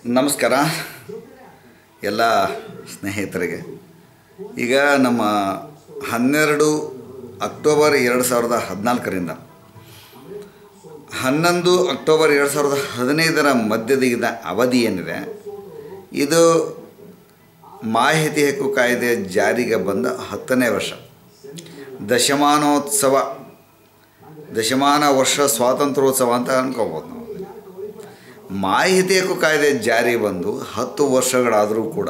ನಮಸ್ಕಾರ ಎಲ್ಲ ಸ್ನೇಹಿತರಿಗೆ. ಈಗ ನಮ್ಮ 12 ಅಕ್ಟೋಬರ್ 2014ರಿಂದ 11 ಅಕ್ಟೋಬರ್ 2015 ಮಧ್ಯದ ಅವಧಿ ಏನಿದೆ, ಇದು ಮಾಹಿತಿ ಹಕ್ಕು ಕಾಯ್ದೆ ಜಾರಿಗೆ ಬಂದ 10ನೇ ವರ್ಷ, ದಶಮಾನ ವರ್ಷ ಸ್ವಾತಂತ್ರ್ಯೋತ್ಸವ ಅಂತ ಅನ್ಕೋಬೋದು ನಾವು. ಮಾಹಿತಿ ಹಕ್ಕು ಕಾಯ್ದೆ ಜಾರಿ ಬಂದು 10 ವರ್ಷಗಳಾದರೂ ಕೂಡ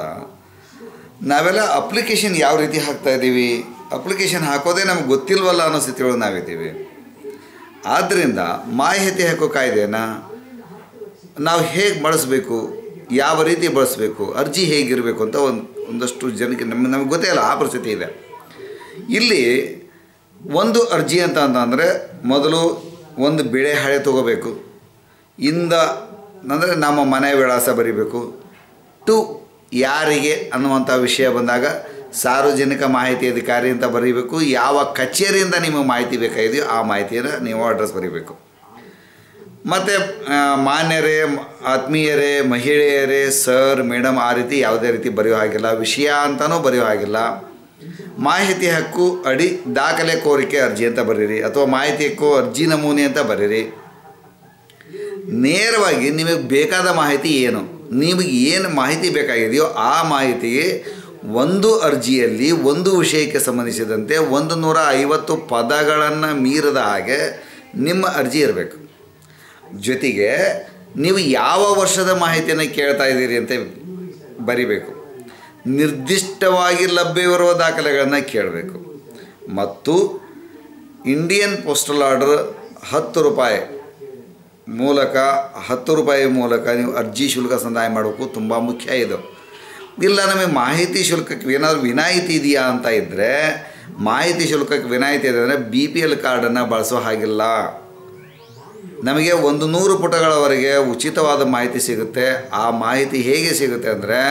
ನಾವೆಲ್ಲ ಅಪ್ಲಿಕೇಶನ್ ಯಾವ ರೀತಿ ಹಾಕ್ತಾಯಿದ್ದೀವಿ, ಅಪ್ಲಿಕೇಶನ್ ಹಾಕೋದೇ ನಮ್ಗೆ ಗೊತ್ತಿಲ್ವಲ್ಲ ಅನ್ನೋ ಸ್ಥಿತಿಯೊಳಗೆ ನಾವಿದ್ದೀವಿ. ಆದ್ದರಿಂದ ಮಾಹಿತಿ ಹಕ್ಕು ಕಾಯ್ದೆನ ನಾವು ಹೇಗೆ ಬಳಸಬೇಕು, ಯಾವ ರೀತಿ ಬಳಸಬೇಕು, ಅರ್ಜಿ ಹೇಗಿರಬೇಕು ಅಂತ ಒಂದಷ್ಟು ಜನಕ್ಕೆ ನಮಗೆ ಗೊತ್ತೇ ಇಲ್ಲ, ಆ ಪರಿಸ್ಥಿತಿ ಇದೆ. ಇಲ್ಲಿ ಒಂದು ಅರ್ಜಿ ಅಂತಂದರೆ ಮೊದಲು ಒಂದು ಬೆಳೆ ಹಳೆ ತೊಗೋಬೇಕು, ಅಂದರೆ ನಮ್ಮ ಮನೆ ವಿಳಾಸ ಬರೀಬೇಕು, ಟು ಯಾರಿಗೆ ಅನ್ನುವಂಥ ವಿಷಯ ಬಂದಾಗ ಸಾರ್ವಜನಿಕ ಮಾಹಿತಿ ಅಧಿಕಾರಿ ಅಂತ ಬರೀಬೇಕು. ಯಾವ ಕಚೇರಿಯಿಂದ ನಿಮಗೆ ಮಾಹಿತಿ ಬೇಕಾಗಿದೆಯೋ ಆ ಮಾಹಿತಿಯನ್ನು ನೀವು ಅಡ್ರೆಸ್ ಬರೀಬೇಕು. ಮತ್ತು ಮಾನ್ಯರೇ, ಆತ್ಮೀಯರೇ, ಮಹಿಳೆಯರೇ, ಸರ್, ಮೇಡಮ್ ಆ ರೀತಿ ಯಾವುದೇ ರೀತಿ ಬರೆಯೋ ಹಾಗಿಲ್ಲ, ವಿಷಯ ಅಂತಲೂ ಬರೆಯೋ ಹಾಗಿಲ್ಲ. ಮಾಹಿತಿ ಹಕ್ಕು ಅಡಿ ದಾಖಲೆ ಕೋರಿಕೆ ಅರ್ಜಿ ಅಂತ ಬರೀರಿ, ಅಥವಾ ಮಾಹಿತಿ ಹಕ್ಕು ಅರ್ಜಿ ನಮೂನೆ ಅಂತ ಬರೀರಿ. ನೇರವಾಗಿ ನಿಮಗೆ ಬೇಕಾದ ಮಾಹಿತಿ ಏನು, ನಿಮಗೆ ಏನು ಮಾಹಿತಿ ಬೇಕಾಗಿದೆಯೋ ಆ ಮಾಹಿತಿಗೆ ಒಂದು ಅರ್ಜಿಯಲ್ಲಿ ಒಂದು ವಿಷಯಕ್ಕೆ ಸಂಬಂಧಿಸಿದಂತೆ 150 ಪದಗಳನ್ನು ಮೀರದ ಹಾಗೆ ನಿಮ್ಮ ಅರ್ಜಿ ಇರಬೇಕು. ಜೊತೆಗೆ ನೀವು ಯಾವ ವರ್ಷದ ಮಾಹಿತಿಯನ್ನು ಕೇಳ್ತಾ ಇದ್ದೀರಿ ಅಂತ ಬರಿಬೇಕು. ನಿರ್ದಿಷ್ಟವಾಗಿ ಲಭ್ಯವಿರುವ ದಾಖಲೆಗಳನ್ನು ಕೇಳಬೇಕು. ಮತ್ತು ಇಂಡಿಯನ್ ಪೋಸ್ಟಲ್ ಆರ್ಡರ್ 10 ರೂಪಾಯಿ ಮೂಲಕ ನೀವು ಅರ್ಜಿ ಶುಲ್ಕ ಸಂದಾಯ ಮಾಡಬೇಕು. ತುಂಬ ಮುಖ್ಯ ಇದು. ಇಲ್ಲ ನಮಗೆ ಮಾಹಿತಿ ಶುಲ್ಕಕ್ಕೆ ಏನಾದರೂ ವಿನಾಯಿತಿ ಇದೆಯಾ ಅಂತ ಇದ್ದರೆ, ಮಾಹಿತಿ ಶುಲ್ಕಕ್ಕೆ ವಿನಾಯಿತಿ ಇದೆ ಅಂದರೆ BPL ಕಾರ್ಡನ್ನು ಬಳಸೋ ಹಾಗಿಲ್ಲ. ನಮಗೆ 100 ಪುಟಗಳವರೆಗೆ ಉಚಿತವಾದ ಮಾಹಿತಿ ಸಿಗುತ್ತೆ. ಆ ಮಾಹಿತಿ ಹೇಗೆ ಸಿಗುತ್ತೆ ಅಂದರೆ,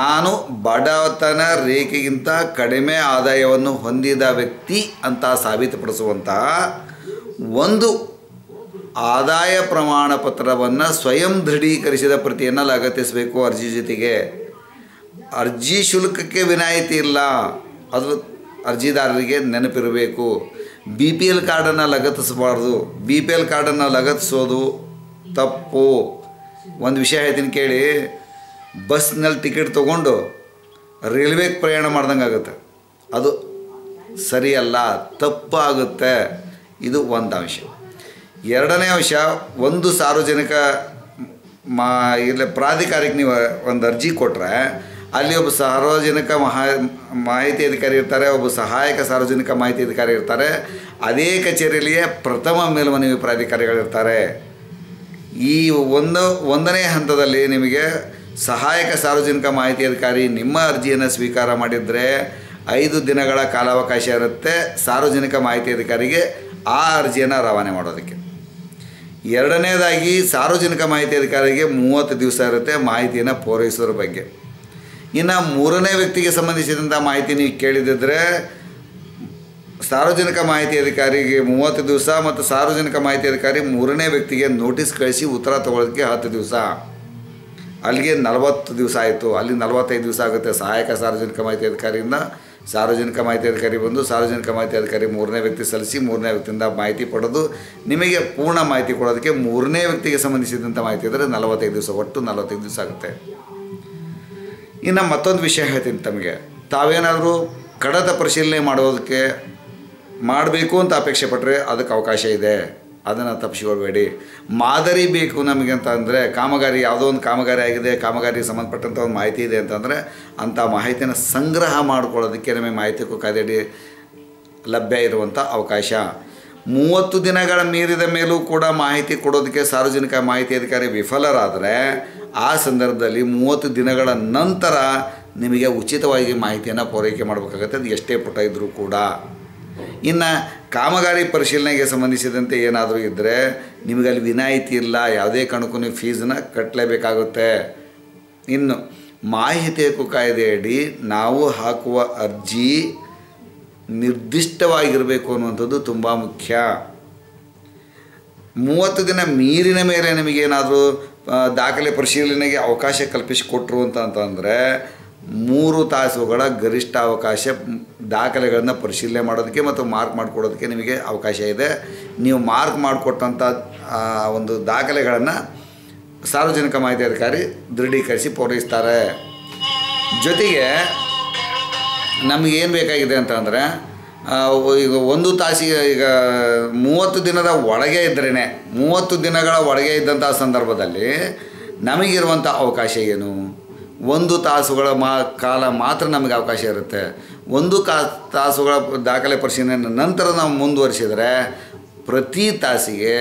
ನಾನು ಬಡತನ ರೇಖೆಗಿಂತ ಕಡಿಮೆ ಆದಾಯವನ್ನು ಹೊಂದಿದ ವ್ಯಕ್ತಿ ಅಂತ ಸಾಬೀತುಪಡಿಸುವಂತಹ ಒಂದು ಆದಾಯ ಪ್ರಮಾಣ ಪತ್ರವನ್ನು ಸ್ವಯಂ ದೃಢೀಕರಿಸಿದ ಪ್ರತಿಯನ್ನು ಲಗತ್ತಿಸಬೇಕು ಅರ್ಜಿ ಜೊತೆಗೆ. ಅರ್ಜಿ ಶುಲ್ಕಕ್ಕೆ ವಿನಾಯಿತಿ ಇಲ್ಲ, ಅದು ಅರ್ಜಿದಾರರಿಗೆ ನೆನಪಿರಬೇಕು. BPL ಕಾರ್ಡನ್ನು ಲಗತ್ತಿಸಬಾರ್ದು. BPL ಕಾರ್ಡನ್ನು ಲಗತ್ತಿಸೋದು ತಪ್ಪು. ಒಂದು ವಿಷಯ ಹೇಳ್ತೀನಿ ಕೇಳಿ, ಬಸ್ನಲ್ಲಿ ಟಿಕೆಟ್ ತೊಗೊಂಡು ರೈಲ್ವೆಗೆ ಪ್ರಯಾಣ ಮಾಡ್ದಂಗೆ ಆಗುತ್ತೆ, ಅದು ಸರಿಯಲ್ಲ, ತಪ್ಪಾಗುತ್ತೆ. ಇದು ಒಂದು ಅಂಶ. ಎರಡನೇ ಅಂಶ, ಒಂದು ಸಾರ್ವಜನಿಕ ಇಲ್ಲ ಪ್ರಾಧಿಕಾರಕ್ಕೆ ನೀವು ಒಂದು ಅರ್ಜಿ ಕೊಟ್ಟರೆ ಅಲ್ಲಿ ಒಬ್ಬ ಸಾರ್ವಜನಿಕ ಮಾಹಿತಿ ಅಧಿಕಾರಿ ಇರ್ತಾರೆ, ಒಬ್ಬ ಸಹಾಯಕ ಸಾರ್ವಜನಿಕ ಮಾಹಿತಿ ಅಧಿಕಾರಿ ಇರ್ತಾರೆ. ಅದೇ ಕಚೇರಿಯಲ್ಲಿಯೇ ಪ್ರಥಮ ಮೇಲ್ಮನವಿ ಪ್ರಾಧಿಕಾರಿಗಳಿರ್ತಾರೆ. ಈ ಒಂದನೇ ಹಂತದಲ್ಲಿ ನಿಮಗೆ ಸಹಾಯಕ ಸಾರ್ವಜನಿಕ ಮಾಹಿತಿ ಅಧಿಕಾರಿ ನಿಮ್ಮ ಅರ್ಜಿಯನ್ನು ಸ್ವೀಕಾರ ಮಾಡಿದರೆ 5 ದಿನಗಳ ಕಾಲಾವಕಾಶ ಇರುತ್ತೆ ಸಾರ್ವಜನಿಕ ಮಾಹಿತಿ ಅಧಿಕಾರಿಗೆ ಆ ಅರ್ಜಿಯನ್ನು ರವಾನೆ ಮಾಡೋದಕ್ಕೆ. ಎರಡನೇದಾಗಿ ಸಾರ್ವಜನಿಕ ಮಾಹಿತಿ ಅಧಿಕಾರಿಗೆ 30 ದಿವಸ ಇರುತ್ತೆ ಮಾಹಿತಿಯನ್ನು ಪೂರೈಸೋದ್ರ ಬಗ್ಗೆ. ಇನ್ನು ಮೂರನೇ ವ್ಯಕ್ತಿಗೆ ಸಂಬಂಧಿಸಿದಂಥ ಮಾಹಿತಿ ನೀವು ಕೇಳಿದಿದ್ದರೆ ಸಾರ್ವಜನಿಕ ಮಾಹಿತಿ ಅಧಿಕಾರಿಗೆ 30 ದಿವಸ ಮತ್ತು ಸಾರ್ವಜನಿಕ ಮಾಹಿತಿ ಅಧಿಕಾರಿ ಮೂರನೇ ವ್ಯಕ್ತಿಗೆ ನೋಟಿಸ್ ಕಳಿಸಿ ಉತ್ತರ ತಗೊಳ್ಳೋದಕ್ಕೆ 10 ದಿವಸ. ಅಲ್ಲಿಗೆ 40 ದಿವಸ ಆಯಿತು. ಅಲ್ಲಿ 45 ದಿವಸ ಆಗುತ್ತೆ. ಸಹಾಯಕ ಸಾರ್ವಜನಿಕ ಮಾಹಿತಿ ಅಧಿಕಾರಿಯಿಂದ ಸಾರ್ವಜನಿಕ ಮಾಹಿತಿ ಅಧಿಕಾರಿ ಬಂದು ಸಾರ್ವಜನಿಕ ಮಾಹಿತಿ ಅಧಿಕಾರಿ ಮೂರನೇ ವ್ಯಕ್ತಿ ಸಲ್ಲಿಸಿ ಮೂರನೇ ವ್ಯಕ್ತಿಯಿಂದ ಮಾಹಿತಿ ಪಡೆದು ನಿಮಗೆ ಪೂರ್ಣ ಮಾಹಿತಿ ಕೊಡೋದಕ್ಕೆ ಮೂರನೇ ವ್ಯಕ್ತಿಗೆ ಸಂಬಂಧಿಸಿದಂಥ ಮಾಹಿತಿ ಇದ್ದರೆ 45 ದಿವಸ, ಒಟ್ಟು 45 ದಿವಸ ಆಗುತ್ತೆ. ಇನ್ನು ಮತ್ತೊಂದು ವಿಷಯ ಹೇಳ್ತೀನಿ ತಮಗೆ, ತಾವೇನಾದರೂ ಕಡತ ಪರಿಶೀಲನೆ ಮಾಡಬೇಕು ಅಂತ ಅಪೇಕ್ಷೆ ಪಟ್ಟರೆ ಅದಕ್ಕೆ ಅವಕಾಶ ಇದೆ, ಅದನ್ನು ತಪ್ಪಿಸಿಕೊಳ್ಬೇಡಿ. ಮಾದರಿ ಬೇಕು ನಮಗೆ ಅಂತ ಅಂದರೆ, ಕಾಮಗಾರಿ ಯಾವುದೋ ಒಂದು ಕಾಮಗಾರಿ ಆಗಿದೆ, ಕಾಮಗಾರಿಗೆ ಸಂಬಂಧಪಟ್ಟಂಥ ಒಂದು ಮಾಹಿತಿ ಇದೆ ಅಂತಂದರೆ ಅಂಥ ಮಾಹಿತಿಯನ್ನು ಸಂಗ್ರಹ ಮಾಡಿಕೊಳ್ಳೋದಕ್ಕೆ ನಮಗೆ ಮಾಹಿತಿ ಹಕ್ಕು ಕಾಯ್ದೆಯಡಿ ಲಭ್ಯ ಇರುವಂಥ ಅವಕಾಶ. 30 ದಿನಗಳ ಮೀರಿದ ಮೇಲೂ ಕೂಡ ಮಾಹಿತಿ ಕೊಡೋದಕ್ಕೆ ಸಾರ್ವಜನಿಕ ಮಾಹಿತಿ ಅಧಿಕಾರಿ ವಿಫಲರಾದರೆ ಆ ಸಂದರ್ಭದಲ್ಲಿ 30 ದಿನಗಳ ನಂತರ ನಿಮಗೆ ಉಚಿತವಾಗಿ ಮಾಹಿತಿಯನ್ನು ಪೂರೈಕೆ ಮಾಡಬೇಕಾಗತ್ತೆ, ಅದು ಎಷ್ಟೇ ಪುಟ ಇದ್ದರೂ ಕೂಡ. ಇನ್ನು ಕಾಮಗಾರಿ ಪರಿಶೀಲನೆಗೆ ಸಂಬಂಧಿಸಿದಂತೆ ಏನಾದರೂ ಇದ್ದರೆ ನಿಮಗಲ್ಲಿ ವಿನಾಯಿತಿ ಇಲ್ಲ, ಯಾವುದೇ ಕಾರಣಕ್ಕೂ ನೀವು ಫೀಸನ್ನು ಕಟ್ಟಲೇಬೇಕಾಗುತ್ತೆ. ಇನ್ನು ಮಾಹಿತಿ ಹಕ್ಕು ಕಾಯ್ದೆಯಡಿ ನಾವು ಹಾಕುವ ಅರ್ಜಿ ನಿರ್ದಿಷ್ಟವಾಗಿರಬೇಕು ಅನ್ನುವಂಥದ್ದು ತುಂಬ ಮುಖ್ಯ. 30 ದಿನ ಮೀರಿನ ಮೇಲೆ ನಿಮಗೇನಾದರೂ ದಾಖಲೆ ಪರಿಶೀಲನೆಗೆ ಅವಕಾಶ ಕಲ್ಪಿಸಿಕೊಟ್ರು ಅಂತಂದರೆ 3 ತಾಸುಗಳ ಗರಿಷ್ಠ ಅವಕಾಶ ದಾಖಲೆಗಳನ್ನು ಪರಿಶೀಲನೆ ಮಾಡೋದಕ್ಕೆ ಮತ್ತು ಮಾರ್ಕ್ ಮಾಡಿಕೊಡೋದಕ್ಕೆ ನಿಮಗೆ ಅವಕಾಶ ಇದೆ. ನೀವು ಮಾರ್ಕ್ ಮಾಡಿಕೊಟ್ಟಂಥ ಒಂದು ದಾಖಲೆಗಳನ್ನು ಸಾರ್ವಜನಿಕ ಮಾಹಿತಿ ಅಧಿಕಾರಿ ದೃಢೀಕರಿಸಿ ಪೂರೈಸ್ತಾರೆ. ಜೊತೆಗೆ ನಮಗೇನು ಬೇಕಾಗಿದೆ ಅಂತಂದರೆ ಈಗ 1 ತಾಸಿಗೆ ಈಗ 30 ದಿನದ ಒಳಗೆ ಇದ್ರೇ 30 ದಿನಗಳ ಒಳಗೆ ಇದ್ದಂಥ ಸಂದರ್ಭದಲ್ಲಿ ನಮಗಿರುವಂಥ ಅವಕಾಶ ಏನು? 1 ತಾಸುಗಳ ಕಾಲ ಮಾತ್ರ ನಮಗೆ ಅವಕಾಶ ಇರುತ್ತೆ. 1 ತಾಸುಗಳ ದಾಖಲೆ ಪರಿಶೀಲನೆ ನಂತರ ನಾವು ಮುಂದುವರಿಸಿದರೆ ಪ್ರತಿ ತಾಸಿಗೆ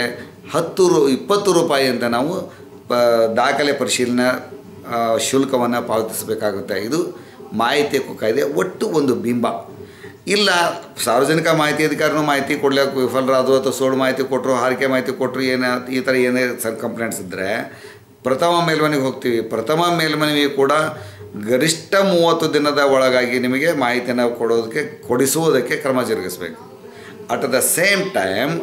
20 ರೂಪಾಯಿ ಅಂತ ನಾವು ದಾಖಲೆ ಪರಿಶೀಲನೆ ಶುಲ್ಕವನ್ನು ಪಾವತಿಸಬೇಕಾಗುತ್ತೆ. ಇದು ಮಾಹಿತಿ ಹಕ್ಕು ಕಾಯ್ದೆ ಒಟ್ಟು ಒಂದು ಬಿಂಬ. ಇಲ್ಲ ಸಾರ್ವಜನಿಕ ಮಾಹಿತಿ ಅಧಿಕಾರಿನೂ ಮಾಹಿತಿ ಕೊಡ್ಲಿಕ್ಕೆ ವಿಫಲರಾದರು ಅಥವಾ ಸುಳ್ಳು ಮಾಹಿತಿ ಕೊಟ್ಟರು, ಹಾರಿಕೆ ಮಾಹಿತಿ ಕೊಟ್ಟರು, ಈ ಥರ ಏನೇ ಕಂಪ್ಲೇಂಟ್ಸ್ ಇದ್ದರೆ ಪ್ರಥಮ ಮೇಲ್ಮನೆಗೆ ಹೋಗ್ತೀವಿ. ಪ್ರಥಮ ಮೇಲ್ಮನವಿ ಕೂಡ ಗರಿಷ್ಠ 30 ದಿನದ ಒಳಗಾಗಿ ನಿಮಗೆ ಮಾಹಿತಿಯನ್ನು ಕೊಡಿಸುವುದಕ್ಕೆ ಕ್ರಮ ಜರುಗಿಸಬೇಕು. ಅಟ್ ದ ಸೇಮ್ ಟೈಮ್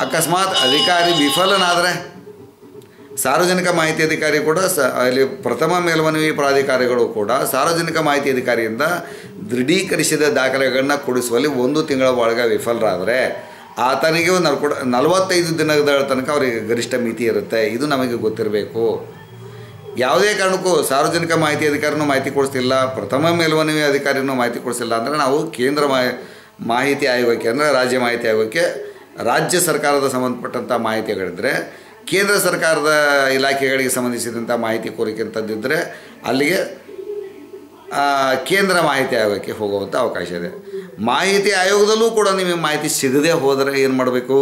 ಅಕಸ್ಮಾತ್ ಅಧಿಕಾರಿ ವಿಫಲನಾದರೆ ಸಾರ್ವಜನಿಕ ಮಾಹಿತಿ ಅಧಿಕಾರಿ ಕೂಡ ಅಲ್ಲಿ ಪ್ರಥಮ ಮೇಲ್ಮನವಿ ಪ್ರಾಧಿಕಾರಿಗಳು ಕೂಡ ಸಾರ್ವಜನಿಕ ಮಾಹಿತಿ ಅಧಿಕಾರಿಯಿಂದ ದೃಢೀಕರಿಸಿದ ದಾಖಲೆಗಳನ್ನು ಕೊಡಿಸುವಲ್ಲಿ 1 ತಿಂಗಳ ಒಳಗೆ ವಿಫಲರಾದರೆ ಆತನಿಗೆ 45 ದಿನದ ತನಕ ಅವರಿಗೆ ಗರಿಷ್ಠ ಮಿತಿ ಇರುತ್ತೆ. ಇದು ನಮಗೆ ಗೊತ್ತಿರಬೇಕು. ಯಾವುದೇ ಕಾರಣಕ್ಕೂ ಸಾರ್ವಜನಿಕ ಮಾಹಿತಿ ಅಧಿಕಾರಿನೂ ಮಾಹಿತಿ ಕೊಡಿಸ್ತಿಲ್ಲ, ಪ್ರಥಮ ಮೇಲ್ಮನವಿ ಅಧಿಕಾರಿನೂ ಮಾಹಿತಿ ಕೊಡಿಸಿಲ್ಲ ಅಂದರೆ ನಾವು ಕೇಂದ್ರ ಮಾಹಿತಿ ಆಯೋಗಕ್ಕೆ ಅಂದರೆ ರಾಜ್ಯ ಮಾಹಿತಿ ಆಯೋಗಕ್ಕೆ ರಾಜ್ಯ ಸರ್ಕಾರದ ಸಂಬಂಧಪಟ್ಟಂಥ ಮಾಹಿತಿಗಳಿದ್ದರೆ, ಕೇಂದ್ರ ಸರ್ಕಾರದ ಇಲಾಖೆಗಳಿಗೆ ಸಂಬಂಧಿಸಿದಂಥ ಮಾಹಿತಿ ಕೋರಿಕೆ ಅಂತಂದಿದ್ದರೆ ಅಲ್ಲಿಗೆ ಕೇಂದ್ರ ಮಾಹಿತಿ ಆಯೋಗಕ್ಕೆ ಹೋಗುವಂಥ ಅವಕಾಶ ಇದೆ. ಮಾಹಿತಿ ಆಯೋಗದಲ್ಲೂ ಕೂಡ ನಿಮಗೆ ಮಾಹಿತಿ ಸಿಗದೆ ಹೋದರೆ ಏನು ಮಾಡಬೇಕು?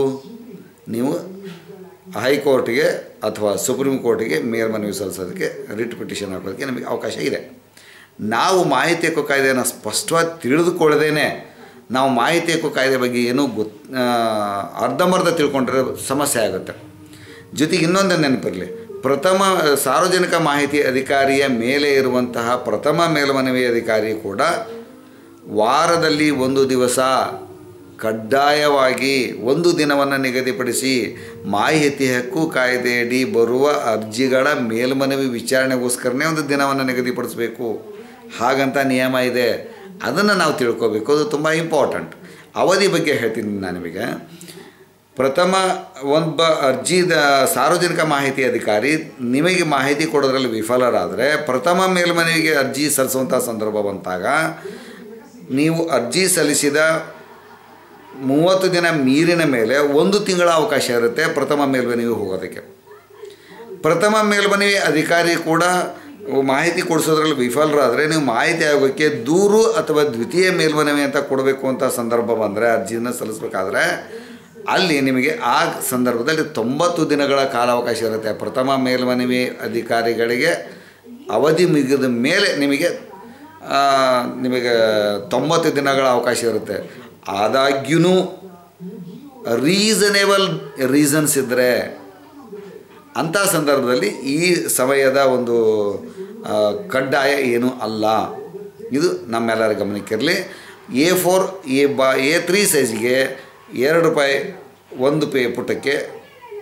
ನೀವು ಹೈಕೋರ್ಟ್ಗೆ ಅಥವಾ ಸುಪ್ರೀಂ ಕೋರ್ಟಿಗೆ ಮೇಲ್ಮನವಿ ಸಲ್ಲಿಸೋದಕ್ಕೆ ರಿಟ್ ಪಿಟಿಷನ್ ಹಾಕೋದಕ್ಕೆ ನಿಮಗೆ ಅವಕಾಶ ಇದೆ. ನಾವು ಮಾಹಿತಿ ಹಕ್ಕು ಕಾಯ್ದೆಯನ್ನು ಸ್ಪಷ್ಟವಾಗಿ ತಿಳಿದುಕೊಳ್ಳದೇನೆ ನಾವು ಮಾಹಿತಿ ಹಕ್ಕು ಕಾಯ್ದೆ ಬಗ್ಗೆ ಏನೂ ಅರ್ಧಂಬರ್ಧ ತಿಳ್ಕೊಂಡ್ರೆ ಸಮಸ್ಯೆ ಆಗುತ್ತೆ. ಜೊತೆಗೆ ಇನ್ನೊಂದು ನೆನಪಿರಲಿ, ಪ್ರಥಮ ಸಾರ್ವಜನಿಕ ಮಾಹಿತಿ ಅಧಿಕಾರಿಯ ಮೇಲೆ ಇರುವಂತಹ ಪ್ರಥಮ ಮೇಲ್ಮನವಿ ಅಧಿಕಾರಿ ಕೂಡ ವಾರದಲ್ಲಿ 1 ದಿವಸ ಕಡ್ಡಾಯವಾಗಿ 1 ದಿನವನ್ನು ನಿಗದಿಪಡಿಸಿ ಮಾಹಿತಿ ಹಕ್ಕು ಕಾಯ್ದೆಯಡಿ ಬರುವ ಅರ್ಜಿಗಳ ಮೇಲ್ಮನವಿ ವಿಚಾರಣೆಗೋಸ್ಕರನೇ 1 ದಿನವನ್ನು ನಿಗದಿಪಡಿಸಬೇಕು. ಹಾಗಂತ ನಿಯಮ ಇದೆ. ಅದನ್ನು ನಾವು ತಿಳ್ಕೋಬೇಕು. ಅದು ತುಂಬ ಇಂಪಾರ್ಟೆಂಟ್. ಅವಧಿ ಬಗ್ಗೆ ಹೇಳ್ತೀನಿ ನಾನು ನಿಮಗೆ. ಪ್ರಥಮ ಒಬ್ಬ ಸಾರ್ವಜನಿಕ ಮಾಹಿತಿ ಅಧಿಕಾರಿ ನಿಮಗೆ ಮಾಹಿತಿ ಕೊಡೋದ್ರಲ್ಲಿ ವಿಫಲರಾದರೆ ಪ್ರಥಮ ಮೇಲ್ಮನವಿಗೆ ಅರ್ಜಿ ಸಲ್ಲಿಸುವಂಥ ಸಂದರ್ಭ ಬಂದಾಗ ನೀವು ಅರ್ಜಿ ಸಲ್ಲಿಸಿದ 30 ದಿನ ಮೀರಿನ ಮೇಲೆ 1 ತಿಂಗಳ ಅವಕಾಶ ಇರುತ್ತೆ ಪ್ರಥಮ ಮೇಲ್ಮನವಿ ಹೋಗೋದಕ್ಕೆ. ಪ್ರಥಮ ಮೇಲ್ಮನವಿ ಅಧಿಕಾರಿ ಕೂಡ ಮಾಹಿತಿ ಕೊಡಿಸೋದ್ರಲ್ಲಿ ವಿಫಲರಾದರೆ ನೀವು ಮಾಹಿತಿ ಆಯೋಗಕ್ಕೆ ದೂರು ಅಥವಾ ದ್ವಿತೀಯ ಮೇಲ್ಮನವಿ ಅಂತ ಕೊಡಬೇಕು ಅಂತ ಸಂದರ್ಭ ಬಂದರೆ ಅರ್ಜಿಯನ್ನು ಸಲ್ಲಿಸಬೇಕಾದ್ರೆ ಅಲ್ಲಿ ನಿಮಗೆ ಆ ಸಂದರ್ಭದಲ್ಲಿ 90 ದಿನಗಳ ಕಾಲಾವಕಾಶ ಇರುತ್ತೆ. ಪ್ರಥಮ ಮೇಲ್ಮನವಿ ಅಧಿಕಾರಿಗಳಿಗೆ ಅವಧಿ ಮುಗಿದ ಮೇಲೆ ನಿಮಗೆ 90 ದಿನಗಳ ಅವಕಾಶ ಇರುತ್ತೆ. ಆದಾಗ್ಯೂ ರೀಸನೇಬಲ್ ರೀಸನ್ಸ್ ಇದ್ದರೆ ಅಂಥ ಸಂದರ್ಭದಲ್ಲಿ ಈ ಸಮಯದ ಒಂದು ಕಡ್ಡಾಯ ಏನೂ ಅಲ್ಲ. ಇದು ನಮ್ಮೆಲ್ಲರ ಗಮನಕ್ಕಿರಲಿ. A4 A3 ಸೈಜ್ಗೆ ₹2 ಒಂದು ಪುಟಕ್ಕೆ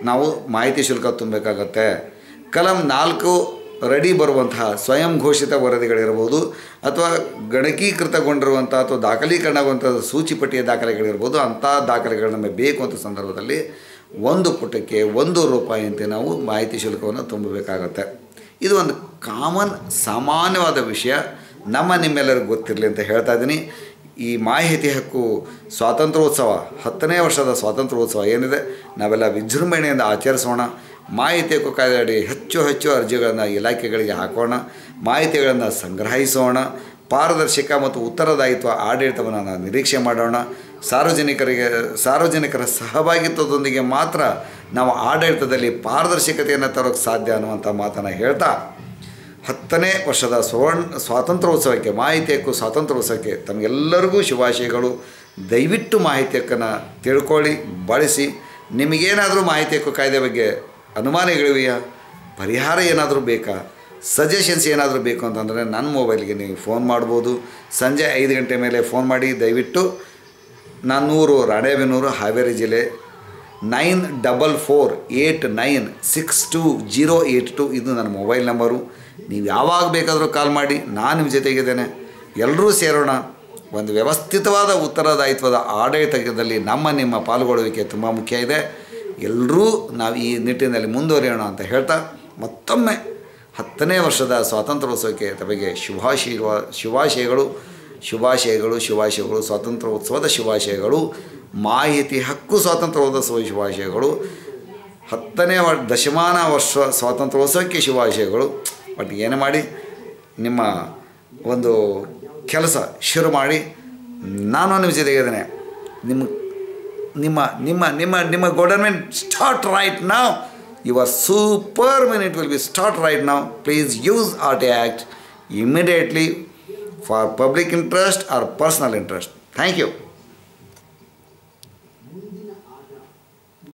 ನಾವು ಮಾಹಿತಿ ಶುಲ್ಕ ತುಂಬಬೇಕಾಗತ್ತೆ. ಕಲಂ 4 ರೆಡಿ ಬರುವಂತಹ ಸ್ವಯಂ ಘೋಷಿತ ವರದಿಗಳಿರ್ಬೋದು ಅಥವಾ ಗಣಕೀಕೃತಗೊಂಡಿರುವಂಥ ಅಥವಾ ದಾಖಲೀಕರಣಗೊಂಥ ಸೂಚಿಪಟ್ಟಿಯ ದಾಖಲೆಗಳಿರ್ಬೋದು, ಅಂಥ ದಾಖಲೆಗಳು ನಮಗೆ ಬೇಕು ಅಂತ ಸಂದರ್ಭದಲ್ಲಿ 1 ಪುಟಕ್ಕೆ ₹1 ಅಂತೆ ನಾವು ಮಾಹಿತಿ ಶುಲ್ಕವನ್ನು ತುಂಬಬೇಕಾಗತ್ತೆ. ಇದು ಒಂದು ಸಾಮಾನ್ಯವಾದ ವಿಷಯ. ನಿಮ್ಮೆಲ್ಲರಿಗೂ ಗೊತ್ತಿರಲಿ ಅಂತ ಹೇಳ್ತಾ ಇದ್ದೀನಿ. ಈ ಮಾಹಿತಿ ಹಕ್ಕು ಸ್ವಾತಂತ್ರ್ಯೋತ್ಸವ 10ನೇ ವರ್ಷದ ಸ್ವಾತಂತ್ರ್ಯೋತ್ಸವ ಏನಿದೆ ನಾವೆಲ್ಲ ವಿಜೃಂಭಣೆಯಿಂದ ಆಚರಿಸೋಣ. ಮಾಹಿತಿ ಹಕ್ಕು ಕಾಯ್ದೆಯಡಿ ಹೆಚ್ಚು ಅರ್ಜಿಗಳನ್ನು ಇಲಾಖೆಗಳಿಗೆ ಹಾಕೋಣ, ಮಾಹಿತಿಗಳನ್ನು ಸಂಗ್ರಹಿಸೋಣ, ಪಾರದರ್ಶಕ ಮತ್ತು ಉತ್ತರದಾಯಿತ್ವ ಆಡಳಿತವನ್ನು ನಾವು ನಿರೀಕ್ಷೆ ಮಾಡೋಣ. ಸಾರ್ವಜನಿಕರ ಸಹಭಾಗಿತ್ವದೊಂದಿಗೆ ಮಾತ್ರ ನಾವು ಆಡಳಿತದಲ್ಲಿ ಪಾರದರ್ಶಕತೆಯನ್ನು ತರೋಕ್ಕೆ ಸಾಧ್ಯ ಅನ್ನುವಂಥ ಮಾತನ್ನು ಹೇಳ್ತಾ 10ನೇ ವರ್ಷದ ಸ್ವಾತಂತ್ರ್ಯೋತ್ಸವಕ್ಕೆ ಮಾಹಿತಿ ಹಕ್ಕು ಸ್ವಾತಂತ್ರ್ಯೋತ್ಸವಕ್ಕೆ ತಮಗೆಲ್ಲರಿಗೂ ಶುಭಾಶಯಗಳು. ದಯವಿಟ್ಟು ಮಾಹಿತಿ ಹಕ್ಕನ್ನು ತಿಳ್ಕೊಳ್ಳಿ, ಬಳಸಿ. ನಿಮಗೇನಾದರೂ ಮಾಹಿತಿ ಹಕ್ಕು ಕಾಯ್ದೆ ಬಗ್ಗೆ ಅನುಮಾನಗಳಿವೆಯಾ, ಪರಿಹಾರ ಏನಾದರೂ ಬೇಕಾ, ಸಜೆಷನ್ಸ್ ಏನಾದರೂ ಬೇಕು ಅಂತಂದರೆ ನನ್ನ ಮೊಬೈಲ್ಗೆ ನೀವು ಫೋನ್ ಮಾಡ್ಬೋದು. ಸಂಜೆ 5 ಗಂಟೆ ಮೇಲೆ ಫೋನ್ ಮಾಡಿ. ದಯವಿಟ್ಟು ನಾನ್ನೂರು ರಾಣೆಬೆನ್ನೂರು ಹಾವೇರಿ ಜಿಲ್ಲೆ 9448962082 ಇದು ನನ್ನ ಮೊಬೈಲ್ ನಂಬರು. ನೀವು ಯಾವಾಗ ಬೇಕಾದರೂ ಕಾಲ್ ಮಾಡಿ, ನಾನು ನಿಮ್ಮ ಜೊತೆಗಿದ್ದೇನೆ. ಎಲ್ಲರೂ ಸೇರೋಣ. ಒಂದು ವ್ಯವಸ್ಥಿತವಾದ ಉತ್ತರದಾಯಿತ್ವದ ಆಡಳಿತದಲ್ಲಿ ನಿಮ್ಮ ಪಾಲ್ಗೊಳ್ಳುವಿಕೆ ತುಂಬ ಮುಖ್ಯ ಇದೆ. ಎಲ್ಲರೂ ನಾವು ಈ ನಿಟ್ಟಿನಲ್ಲಿ ಮುಂದುವರಿಯೋಣ ಅಂತ ಹೇಳ್ತಾ, ಮತ್ತೊಮ್ಮೆ 10ನೇ ವರ್ಷದ ಸ್ವಾತಂತ್ರ್ಯೋತ್ಸವಕ್ಕೆ ತಮಗೆ ಶುಭಾಶಯಗಳು. ಸ್ವಾತಂತ್ರ್ಯೋತ್ಸವದ ಶುಭಾಶಯಗಳು. ಮಾಹಿತಿ ಹಕ್ಕು ಸ್ವಾತಂತ್ರ್ಯೋತ್ಸವ ಶುಭಾಶಯಗಳು. 10ನೇ ದಶಮಾನ ವರ್ಷ ಸ್ವಾತಂತ್ರ್ಯೋತ್ಸವಕ್ಕೆ ಶುಭಾಶಯಗಳು. ಬಟ್ ಏನೇ ಮಾಡಿ ನಿಮ್ಮ ಒಂದು ಕೆಲಸ ಶುರು ಮಾಡಿ. ನಾನು ನಿಮ್ಮ ಜೊತೆಗಿದ್ದೇನೆ. ನಿಮ್ಮ government start right now. Your super minute will be start right now. Please use RTI Act immediately for public interest or personal interest. Thank you.